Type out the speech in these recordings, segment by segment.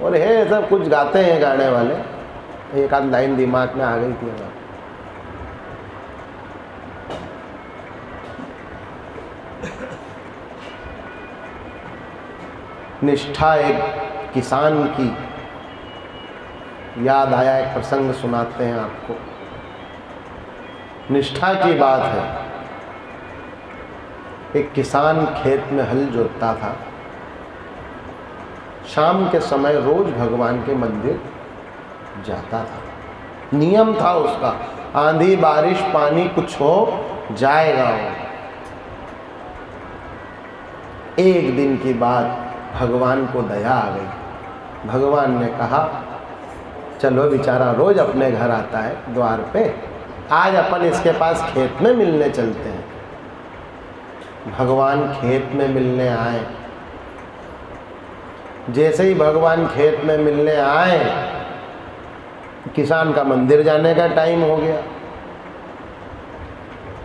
और है सब कुछ गाते हैं गाने वाले, एक आध लाइन दिमाग में आ गई थी हमारे। निष्ठा एक किसान की याद आया, एक प्रसंग सुनाते हैं आपको। निष्ठा की बात है। एक किसान खेत में हल जोतता था। शाम के समय रोज भगवान के मंदिर जाता था, नियम था उसका। आंधी बारिश पानी कुछ हो जाएगा वो। एक दिन की बात, भगवान को दया आ गई। भगवान ने कहा चलो, बेचारा रोज अपने घर आता है द्वार पे, आज अपन इसके पास खेत में मिलने चलते हैं। भगवान खेत में मिलने आए। जैसे ही भगवान खेत में मिलने आए, किसान का मंदिर जाने का टाइम हो गया।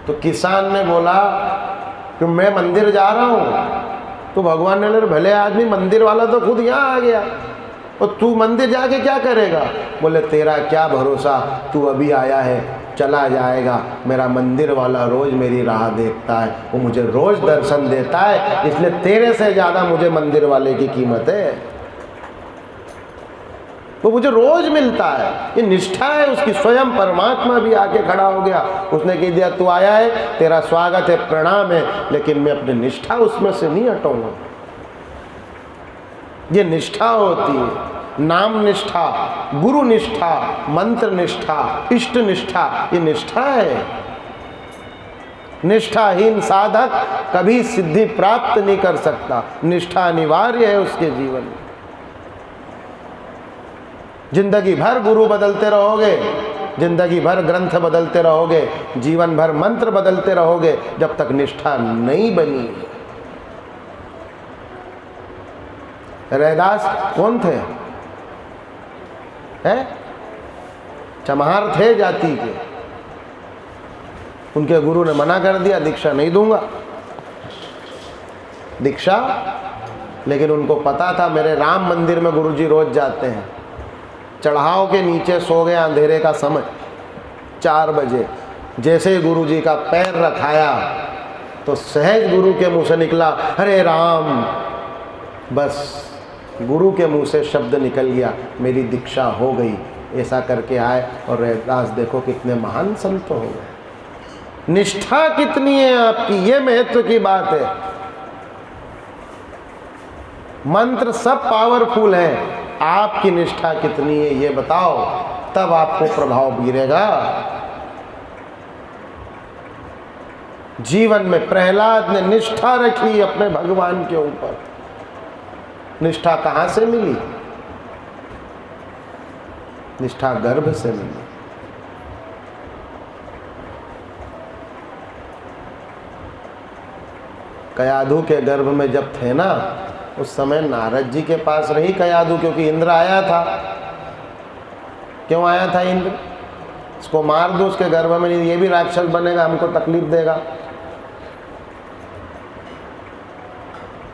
तो किसान ने बोला कि मैं मंदिर जा रहा हूँ। तो भगवान ने, भले आदमी, मंदिर वाला तो खुद यहाँ आ गया, और तू मंदिर जाके क्या करेगा? बोले तेरा क्या भरोसा, तू अभी आया है, चला जाएगा। मेरा मंदिर वाला रोज मेरी राह देखता है, वो मुझे रोज दर्शन देता है, इसलिए तेरे से ज़्यादा मुझे मंदिर वाले की कीमत है। वो मुझे रोज मिलता है, ये निष्ठा है उसकी। स्वयं परमात्मा भी आके खड़ा हो गया, उसने कह दिया तू आया है, तेरा स्वागत है, प्रणाम है, लेकिन मैं अपनी निष्ठा उसमें से नहीं हटाऊंगा। ये निष्ठा होती है। नाम निष्ठा, गुरु निष्ठा, मंत्र निष्ठा, इष्ट निष्ठा, ये निष्ठा है। निष्ठाहीन साधक कभी सिद्धि प्राप्त नहीं कर सकता। निष्ठा अनिवार्य है उसके जीवन में। जिंदगी भर गुरु बदलते रहोगे, जिंदगी भर ग्रंथ बदलते रहोगे, जीवन भर मंत्र बदलते रहोगे, जब तक निष्ठा नहीं बनी। रैदास कौन थे? है चमार थे जाति के। उनके गुरु ने मना कर दिया, दीक्षा नहीं दूंगा दीक्षा। लेकिन उनको पता था मेरे राम मंदिर में गुरुजी रोज जाते हैं। चढ़ाव के नीचे सो गए, अंधेरे का समय 4 बजे। जैसे ही गुरुजी का पैर रखाया तो सहज गुरु के मुंह से निकला हरे राम। बस गुरु के मुंह से शब्द निकल गया, मेरी दीक्षा हो गई। ऐसा करके आए और रैदास देखो कितने महान संत हो गए। निष्ठा कितनी है आपकी, ये महत्व की बात है। मंत्र सब पावरफुल है, आपकी निष्ठा कितनी है ये बताओ, तब आपको प्रभाव गिरेगा। जीवन में प्रहलाद ने निष्ठा रखी अपने भगवान के ऊपर। निष्ठा कहाँ से मिली? निष्ठा गर्भ से मिली। कयाधु के गर्भ में जब थे ना, उस समय नारद जी के पास रही कयाधु, क्योंकि इंद्र आया था। क्यों आया था इंद्र? इसको मार दो, उसके गर्भ में नहीं, ये भी राक्षस बनेगा, हमको तकलीफ देगा।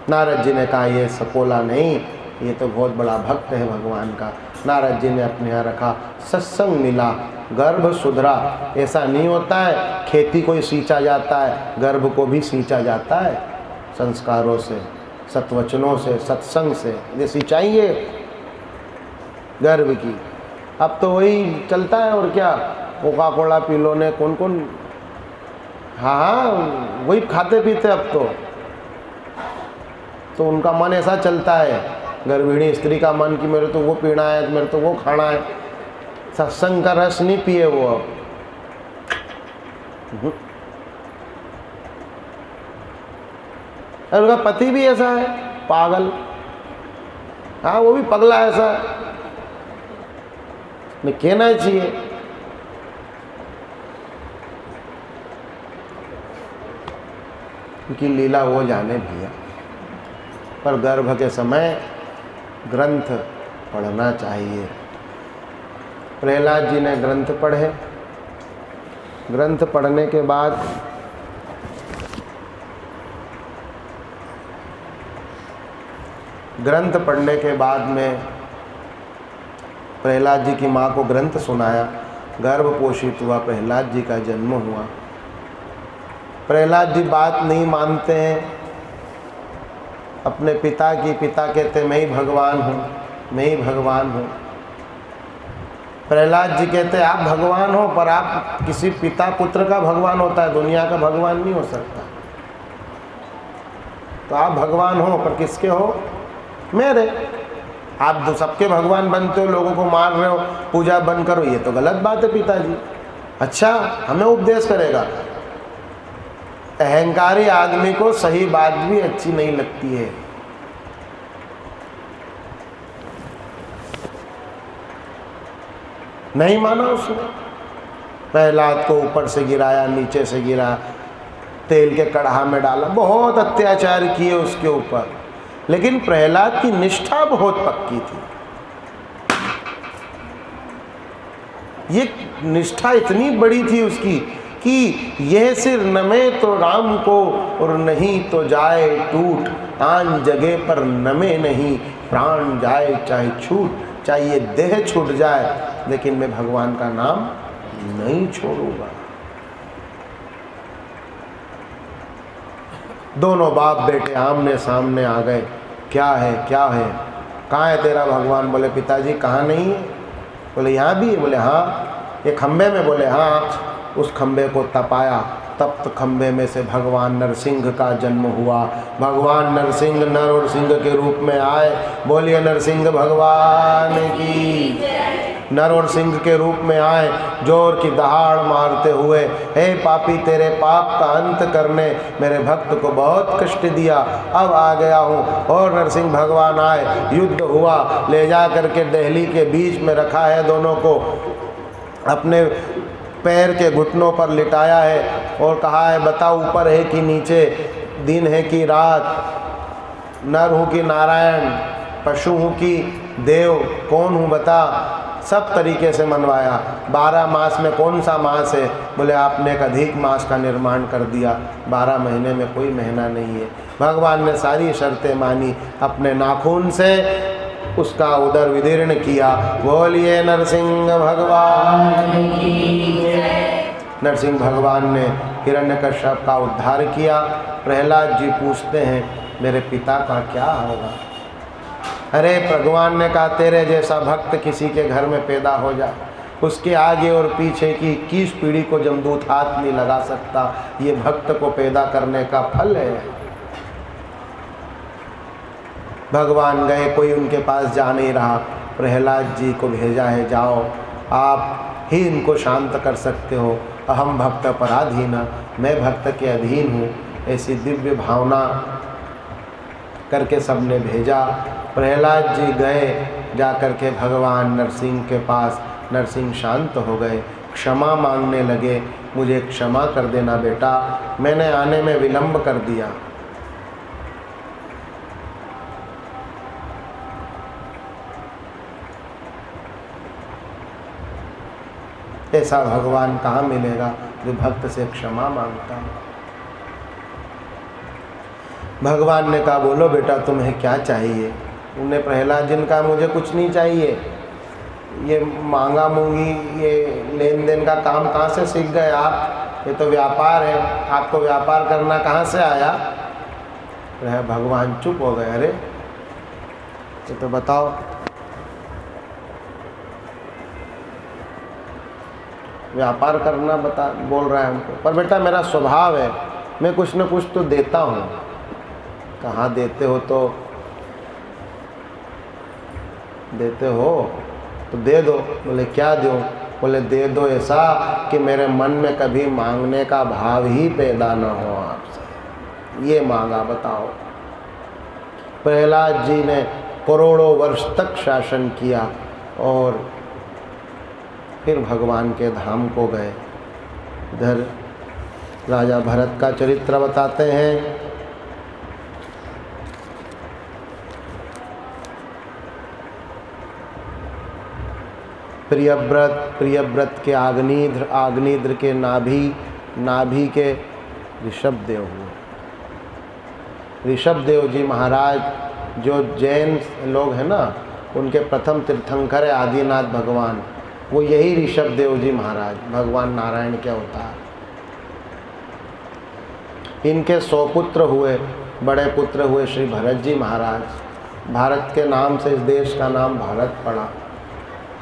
नारद जी ने कहा ये सकोला नहीं, ये तो बहुत बड़ा भक्त है भगवान का। नारद जी ने अपने यहाँ रखा, सत्संग मिला, गर्भ सुधरा। ऐसा नहीं होता है खेती को ही सींचा जाता है, गर्भ को भी सींचा जाता है संस्कारों से, सत्वचनों से, सत्संग से। ये सिंचाई है गर्भ की। अब तो वही चलता है, और क्या, कोका कोला पी लो ने, कौन कौन, हाँ वही खाते पीते अब तो उनका मन ऐसा चलता है, गर्भिणी स्त्री का मन कि मेरे तो वो पीना है, मेरे तो वो खाना है। सत्संग का रस नहीं पिए वो अब। और उनका पति भी ऐसा है, पागल। हाँ वो भी पगला ऐसा है, मैं कहना चाहिए। उनकी लीला वो जाने भैया। पर गर्भ के समय ग्रंथ पढ़ना चाहिए। प्रहलाद जी ने ग्रंथ पढ़े। ग्रंथ पढ़ने के बाद में प्रहलाद जी की माँ को ग्रंथ सुनाया, गर्भ पोषित हुआ, प्रहलाद जी का जन्म हुआ। प्रहलाद जी बात नहीं मानते हैं अपने पिता की। पिता कहते मैं ही भगवान हूँ, मैं ही भगवान हूँ। प्रहलाद जी कहते आप भगवान हो, पर आप किसी पिता पुत्र का भगवान होता है, दुनिया का भगवान नहीं हो सकता। तो आप भगवान हो, पर किसके हो? मेरे। आप तो सबके भगवान बनते हो, लोगों को मार रहे हो, पूजा बंद करो, ये तो गलत बात है पिताजी। अच्छा, हमें उपदेश करेगा। अहंकारी आदमी को सही बात भी अच्छी नहीं लगती है। नहीं माना उसने। प्रहलाद को ऊपर से गिराया, नीचे से गिरा, तेल के कढ़ा में डाला, बहुत अत्याचार किए उसके ऊपर। लेकिन प्रहलाद की निष्ठा बहुत पक्की थी। ये निष्ठा इतनी बड़ी थी उसकी कि यह सिर नमे तो राम को और नहीं तो जाए टूट, आन जगह पर नमे नहीं, प्राण जाए चाहे छूट, चाहे ये देह छूट जाए लेकिन मैं भगवान का नाम नहीं छोड़ूंगा। दोनों बाप बेटे आमने सामने आ गए। क्या है, क्या है, कहाँ है तेरा भगवान? बोले पिताजी कहाँ नहीं है। बोले यहाँ भी है? बोले हाँ। ये खंबे में? बोले हाँ। उस खंबे को तपाया, तप्त खंबे में से भगवान नरसिंह का जन्म हुआ। भगवान नरसिंह नर और सिंह के रूप में आए। बोलिए नरसिंह भगवान की। नर और सिंह के रूप में आए, जोर की दहाड़ मारते हुए, हे पापी तेरे पाप का अंत करने मेरे भक्त को बहुत कष्ट दिया, अब आ गया हूँ। और नरसिंह भगवान आए, युद्ध हुआ, ले जा करके दिल्ली के बीच में रखा है, दोनों को अपने पैर के घुटनों पर लिटाया है और कहा है बता ऊपर है कि नीचे, दिन है कि रात, नर हूँ कि नारायण, पशु हूँ कि देव, कौन हूँ बता। सब तरीके से मनवाया। 12 मास में कौन सा मास है? बोले आपने एक अधिक मास का निर्माण कर दिया, 12 महीने में कोई महीना नहीं है। भगवान ने सारी शर्तें मानी, अपने नाखून से उसका उदर विदीर्ण किया। बोलिए नरसिंह भगवान की जय। नरसिंह भगवान ने हिरण्यकश्यप का उद्धार किया। प्रहलाद जी पूछते हैं मेरे पिता का क्या होगा? अरे भगवान ने कहा तेरे जैसा भक्त किसी के घर में पैदा हो जाए, उसके आगे और पीछे की 21 पीढ़ी को जमदूत हाथ नहीं लगा सकता। ये भक्त को पैदा करने का फल है। भगवान गए, कोई उनके पास जा नहीं रहा। प्रहलाद जी को भेजा है, जाओ आप ही इनको शांत कर सकते हो। अहम भक्त पराधीन, मैं भक्त के अधीन हूँ। ऐसी दिव्य भावना करके सबने भेजा। प्रहलाद जी गए, जा कर के भगवान नरसिंह के पास। नरसिंह शांत हो गए, क्षमा मांगने लगे। मुझे क्षमा कर देना बेटा, मैंने आने में विलंब कर दिया। ऐसा भगवान कहाँ मिलेगा जो भक्त से क्षमा मांगता है। भगवान ने कहा बोलो बेटा तुम्हें क्या चाहिए? उन्हें प्रहलाद जी ने कहा मुझे कुछ नहीं चाहिए। ये मांगा मूंगी, ये लेन देन का काम कहाँ से सीख गए आप? ये तो व्यापार है, आपको व्यापार करना कहाँ से आया? भगवान चुप हो गए। अरे ये तो बताओ। व्यापार करना बोल रहा है हमको, पर बेटा मेरा स्वभाव है, मैं कुछ न कुछ तो देता हूँ। कहाँ देते हो? तो देते हो तो दे दो। बोले क्या दो? बोले दे दो ऐसा कि मेरे मन में कभी मांगने का भाव ही पैदा न हो आपसे। ये मांगा, बताओ। प्रहलाद जी ने करोड़ों वर्ष तक शासन किया और फिर भगवान के धाम को गए। इधर राजा भरत का चरित्र बताते हैं। प्रियव्रत के आग्निद्र के नाभि के ऋषभदेव हुए। ऋषभदेव जी महाराज, जो जैन लोग हैं ना, उनके प्रथम तीर्थंकर है आदिनाथ भगवान, वो यही ऋषभ देव जी महाराज, भगवान नारायण के अवतार। इनके 100 पुत्र हुए, बड़े पुत्र हुए श्री भरत जी महाराज। भारत के नाम से इस देश का नाम भारत पड़ा।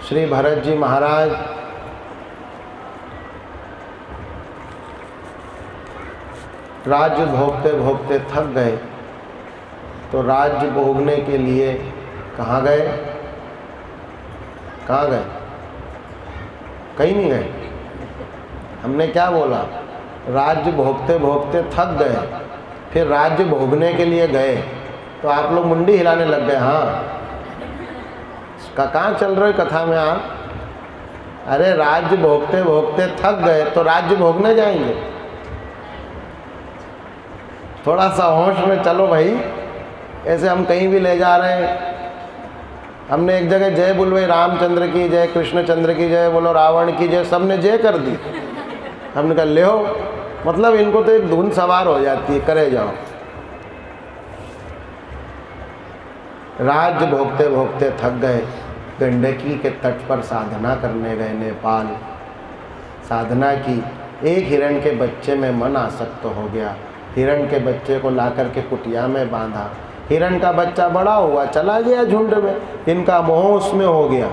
श्री भरत जी महाराज राज्य भोगते भोगते थक गए, तो राज्य भोगने के लिए कहाँ गए? कहाँ गए? कहीं नहीं गए। हमने क्या बोला? राज्य भोगते भोगते थक गए, फिर राज्य भोगने के लिए गए, तो आप लोग मुंडी हिलाने लग गए। हाँ, कहाँ चल रहे कथा में आप? अरे राज्य भोगते भोगते थक गए तो राज्य भोगने जाएंगे। थोड़ा सा होश में चलो भाई। ऐसे हम कहीं भी ले जा रहे हैं, हमने एक जगह जय बोल भाई रामचंद्र की जय, कृष्णचंद्र की जय, बोलो रावण की जय, सबने जय कर दी। हमने कहा ले हो, मतलब इनको तो एक धुन सवार हो जाती है, करे जाओ। राज्य भोगते भोगते थक गए, गंडकी के तट पर साधना करने गए नेपाल। साधना की, एक हिरण के बच्चे में मन आसक्त हो गया। हिरण के बच्चे को लाकर के कुटिया में बांधा। हिरण का बच्चा बड़ा हुआ, चला गया झुंड में, इनका मोह उसमें हो गया।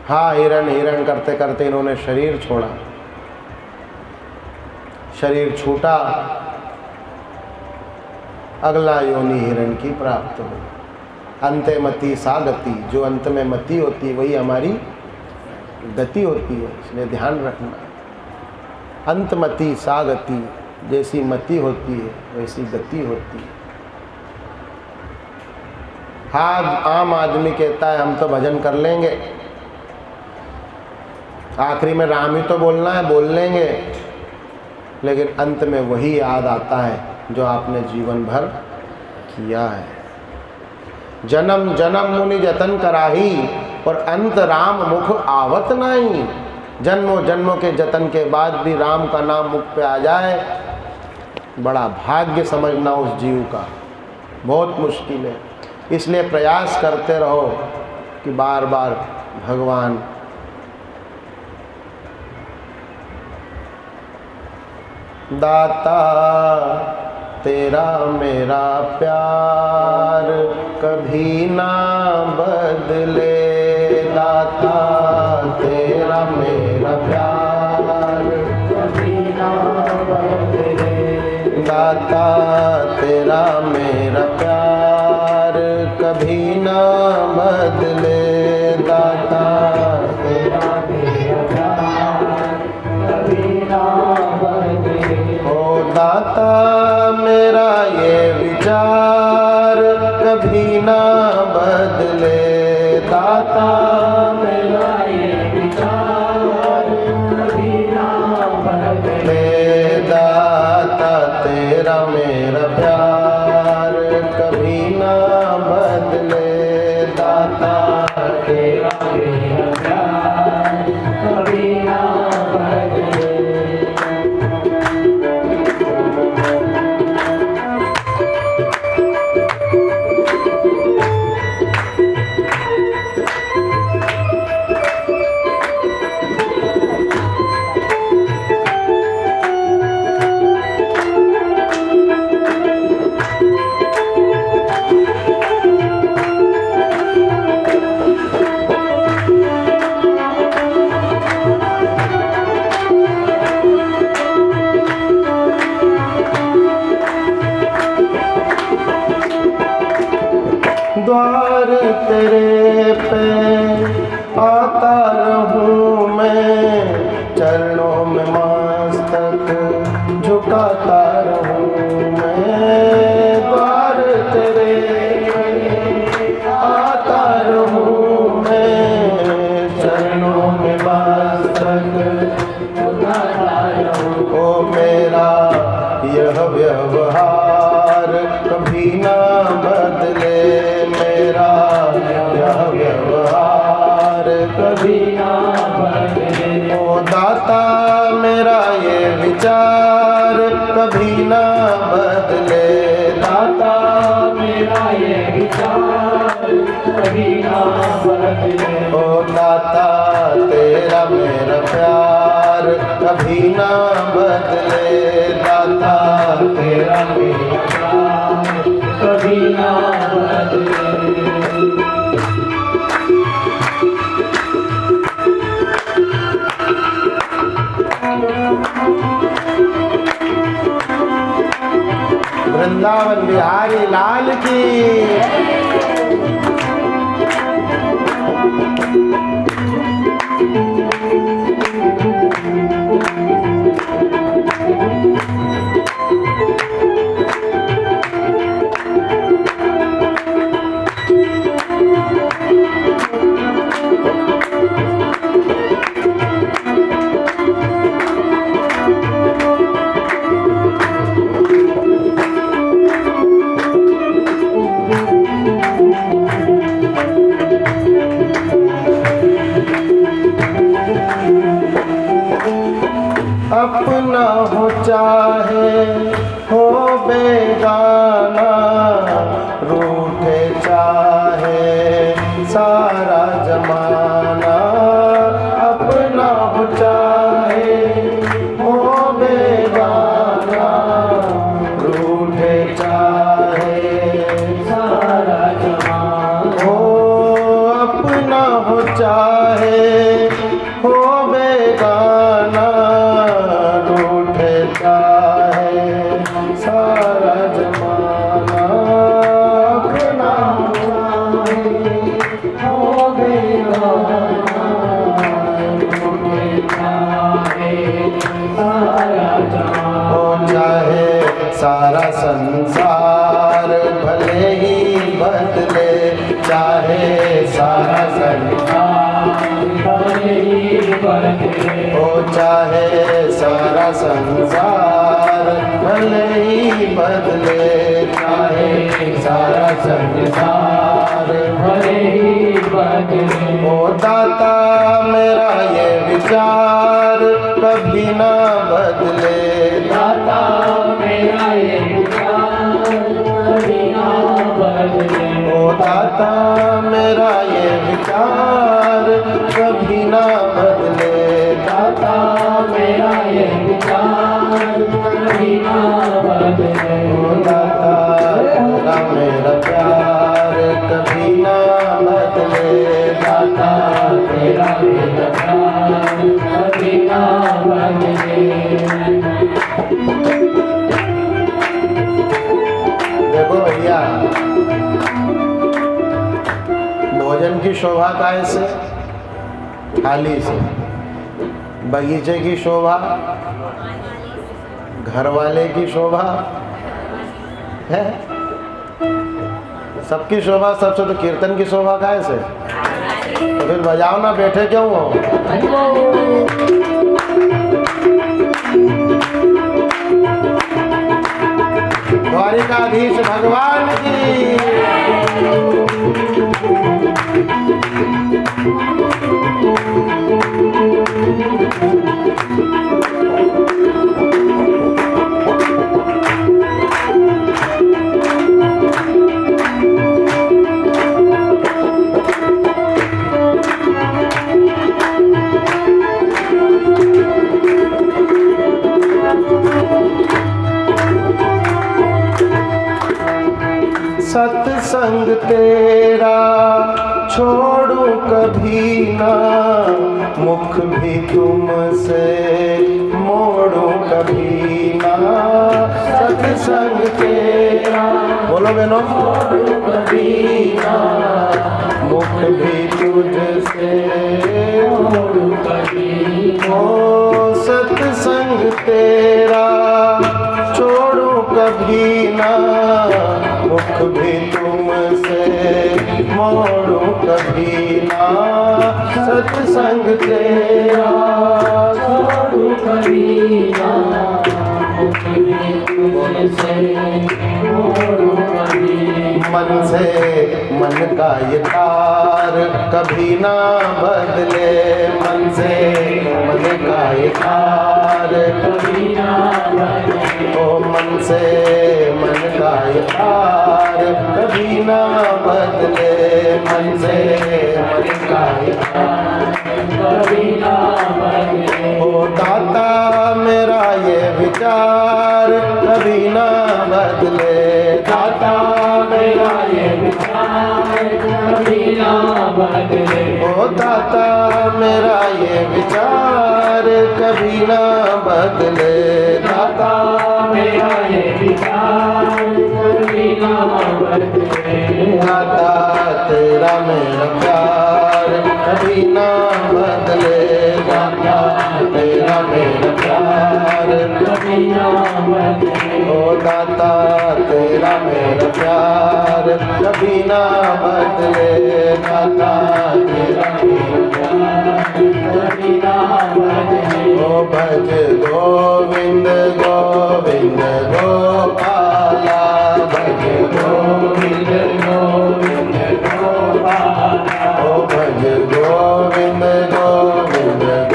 हाँ, हिरण हिरण करते करते इन्होंने शरीर छोड़ा। शरीर छूटा, अगला योनि हिरण की प्राप्त हुई। अंते मति सा गति, जो अंत में मति होती है वही हमारी गति होती है, इसलिए ध्यान रखना। अंतमति सा गति, जैसी मति होती है वैसी गति होती है। हाँ, आम आदमी कहता है हम तो भजन कर लेंगे, आखिरी में राम ही तो बोलना है, बोल लेंगे, लेकिन अंत में वही याद आता है जो आपने जीवन भर किया है। जन्म जन्म मुनि जतन कराही, और अंत राम मुख आवत नहीं। जन्मों जन्मों के जतन के बाद भी राम का नाम मुख पे आ जाए, बड़ा भाग्य समझना उस जीव का, बहुत मुश्किल है। इसलिए प्रयास करते रहो कि बार बार भगवान दाता तेरा मेरा प्यार कभी ना बदले, दाता तेरा मेरा प्यार कभी ना बदले, दाता तेरा मेरा प्यार कभी ना बदले, दाता तेरा मेरा प्यार कभी ना बदले। ओ दाता मेरा ये विचार कभी ना बदले, दाता मेरा ये विचार कभी ना बदले, दाता तेरा मेरा प्यार कभी ना बदले, दाता तेरा मेरा प्यार कभी ना बदले। द्वार तेरे पे आता रहूं मैं, चरणों में मस्तक झुकाता रहूं मैं। द्वार तेरे पे आता रहूं मैं, चरणों में मस्तक झुकाता रहूं। ओ मेरा यह व्यवहार कभी ना बदले, मेरा यह व्यवहार कभी ना बदले। ओ दाता मेरा ये विचार कभी ना बदले, दाता मेरा ये विचार कभी ना बदले। ओ दाता तेरा मेरा प्यार कभी ना बदले, दाता तेरा मेरा प्यार कभी ना बदले। वृंदावन बिहारी लाल की। अपना हो चाहे हो बेगाना, रूठे चाहे सारा जमाना। अपना हो चाहे हो बेगाना, रूठे चाहे सारा जमाना। हो अपना हो चाहे हो बेगाना, रूठे चाहे सारा जमाना। अपना हो बेगाना, रूठे चाहे सारा जमाना। हो चाहे सारा संसार भले ही बदले, चाहे सारा संसार भले ही बदले। हो चाहे सारा संसार भले ही बदले, चाहे सारा संसार भले ही बदले। ओ दाता मेरा ये विचार कभी ना बदले, दाता मेरा ये विचार कभी ना बदले। ओ दाता मेरा ये विचार कभी ना बदले, दाता मेरा ये विचार कभी ना बदले। ओ दाता तेरा मेरा प्यार कभी ना बदले, दाता तेरा मेरा प्यार कभी ना बदले। देखो भैया, भोजन की शोभा काय से? थाली से। बगीचे की शोभा, घर वाले की शोभा है। सबकी शोभा सबसे तो कीर्तन की शोभा काय से? तो फिर बजाओ ना, बैठे क्यों हो? द्वारिकाधीश भगवान की। सत्संग तेरा छोड़ू कभी ना, मुख भी तुमसे मोड़ू कभी ना। सत्संग तेरा बोलो बहनों, छोड़ू कभी ना, मुख भी तुझसे छोड़ू कभी ना। ओ सत्संग तेरा छोड़ू कभी ना, मुख भी तुमसे मोड़ू कभी ना। सत्संग तेरा छोड़ू कभी ना, मुख भी तुझसे मोड़ू कभी मन से मन का ये तार कभी ना बदले, मन से मन का ये तार कभी ना बदले, ओ मन से मन का ये तार कभी ना बदले, मन से मन का ये तार कभी ना बदले। ओ दाता मेरा ये विचार कभी ना बदले, दाता मेरा ये विचार कभी ना बदले, ओ दाता मेरा ये विचार कभी ना बदले, दाता मेरा ये विचार कभी ना बदले। दाता तेरा मेरा प्यार कभी ना बदले, दाता तेरा मेरा प्यार कभी ना बदले, ओ दाता तेरा मेरा प्यार कभी ना बदले, दाता तेरा मेरा प्यार कभी ना बदले। ओ भज गोविंद गोविंद गोपाल